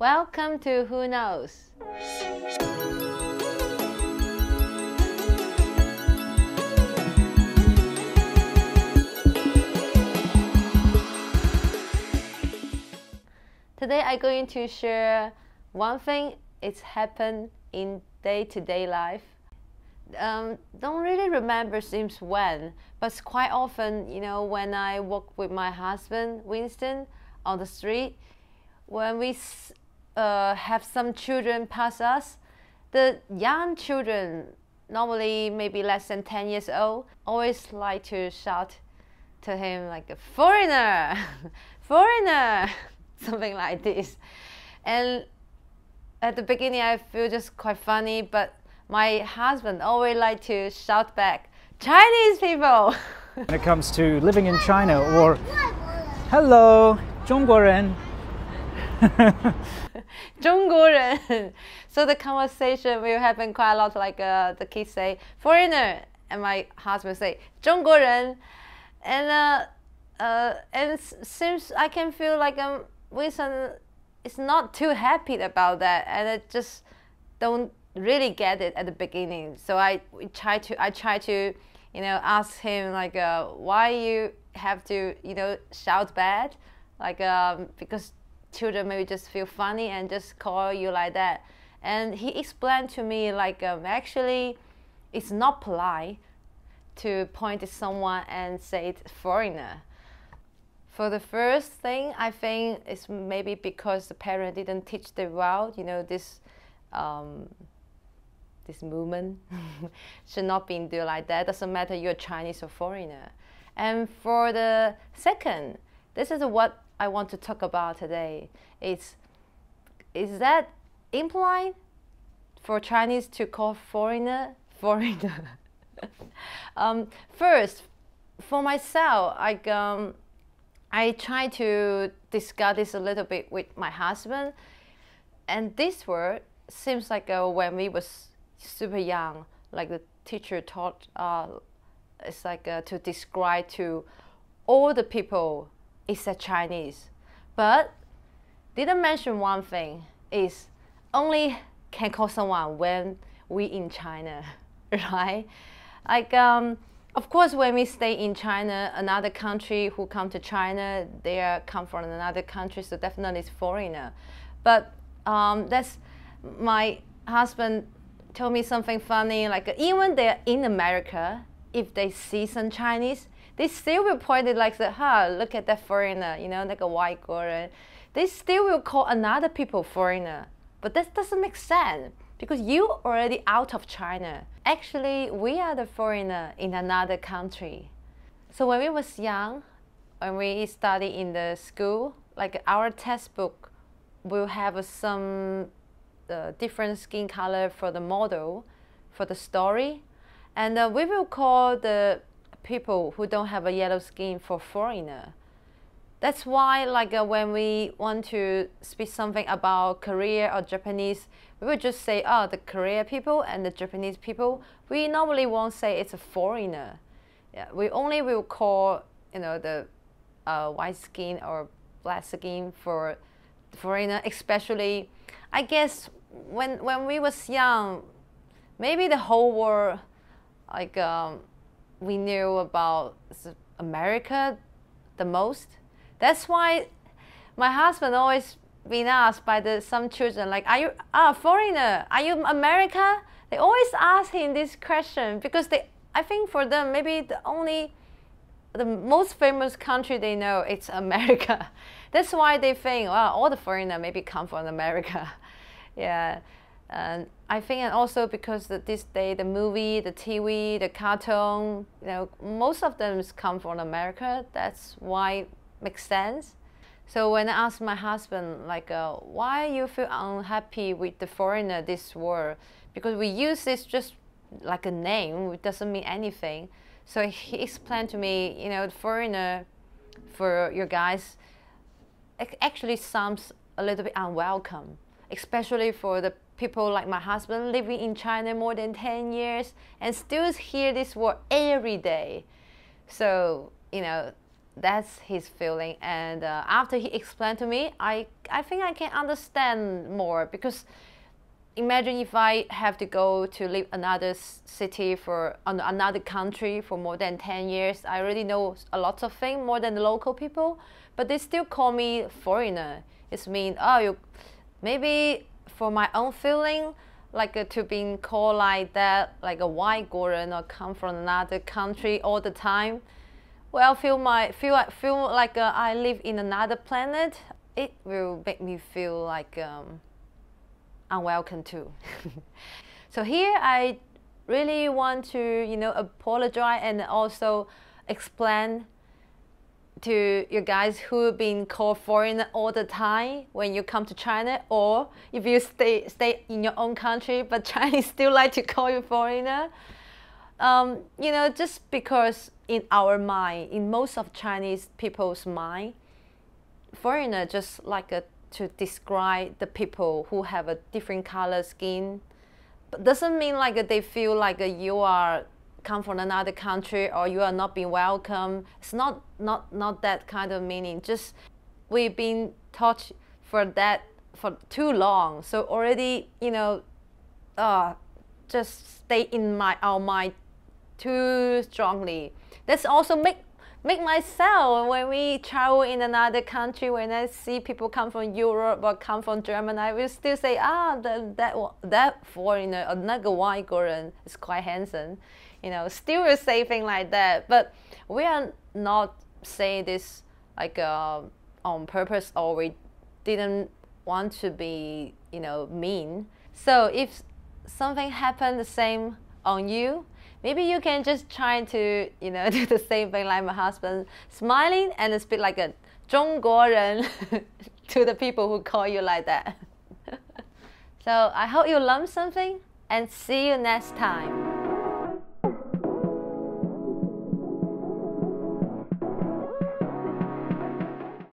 Welcome to Who Knows? Today I'm going to share one thing it's happened in day-to-day life. Don't really remember since when, but quite often, when I walk with my husband, Winston, on the street, when we have some children pass us, the young children, normally maybe less than 10 years old, always like to shout to him like a foreigner, foreigner, something like this. And at the beginning I feel just quite funny, but my husband always like to shout back, Chinese people! When it comes to living in China, or hello, 中国人. 中国人. So the conversation will happen quite a lot, like the kids say foreigner and my husband say 中国人. And since I can feel like Wilson is not too happy about that, and I just don't really get it at the beginning. So I try to ask him like why you have to shout bad, like because children maybe just feel funny and just call you like that. And he explained to me like actually it's not polite to point at someone and say it's foreigner. For the first thing, I think it's maybe because the parent didn't teach them well, this movement should not be done like that. Doesn't matter you're Chinese or foreigner. And for the second, this is what I want to talk about today. Is that implied for Chinese to call foreigner foreigner? First, for myself, I try to discuss this a little bit with my husband, and this word seems like when we was super young, like the teacher taught, it's like to describe to all the people except Chinese, but didn't mention one thing, is only can call someone when we in China, right? Like of course, when we stay in China, another country who come to China, they come from another country, so definitely it's foreigner. But that's my husband told me something funny, like even they're in America, if they see some Chinese, they still will point it like, look at that foreigner, like a white girl. They still will call another people foreigner. But that doesn't make sense, because you already out of China. Actually, we are the foreigner in another country. So when we was young, when we study in the school, like our textbook will have some different skin color for the model, for the story. And we will call the people who don't have a yellow skin for foreigner. That's why, like when we want to speak something about Korea or Japanese, we would just say, the Korea people and the Japanese people. We normally won't say it's a foreigner. Yeah, we only will call, the white skin or black skin for foreigner. Especially, I guess when we was young, maybe the whole world, like we knew about America the most. That's why my husband always been asked by some children, like, are you a foreigner? Are you America? They always ask him this question because I think for them, maybe the most famous country they know, it's America. That's why they think, all the foreigners maybe come from America. Yeah. And I think, and also because this day, the movie, the TV, the cartoon, most of them come from America. That's why it makes sense. So when I asked my husband, like, why you feel unhappy with the foreigner, this word? Because we use this just like a name, it doesn't mean anything. So he explained to me, the foreigner, for your guys, actually sounds a little bit unwelcome, especially for the people like my husband living in China more than 10 years and still hear this word every day. So, that's his feeling. And after he explained to me, I think I can understand more, because imagine if I have to go to live another city for another country for more than 10 years. I already know a lot of things more than the local people, but they still call me foreigner. It's mean, oh, you, maybe for my own feeling, like to being called like that, like a white Goran or come from another country all the time. Well, feel like I live in another planet. It will make me feel like unwelcome too. So here I really want to, you know, apologize and also explain to you guys who have been called foreigner all the time when you come to China, or if you stay in your own country but Chinese still like to call you foreigner. You know, just because in our mind, in most of Chinese people's mind, foreigner just like to describe the people who have a different color skin, but doesn't mean like they feel like you are come from another country or you are not being welcome. It's not that kind of meaning. Just we've been taught for that for too long, so already, you know, just stay in our mind too strongly. That's also make myself, when we travel in another country, when I see people come from Europe or come from Germany, I will still say, that foreigner or that white Goran is quite handsome. You know, still will say things like that. But we are not saying this like on purpose, or we didn't want to be, you know, mean. So if something happened the same on you, maybe you can just try to, you know, do the same thing like my husband, smiling and speak like a 中国人 to the people who call you like that. So I hope you learned something, and see you next time.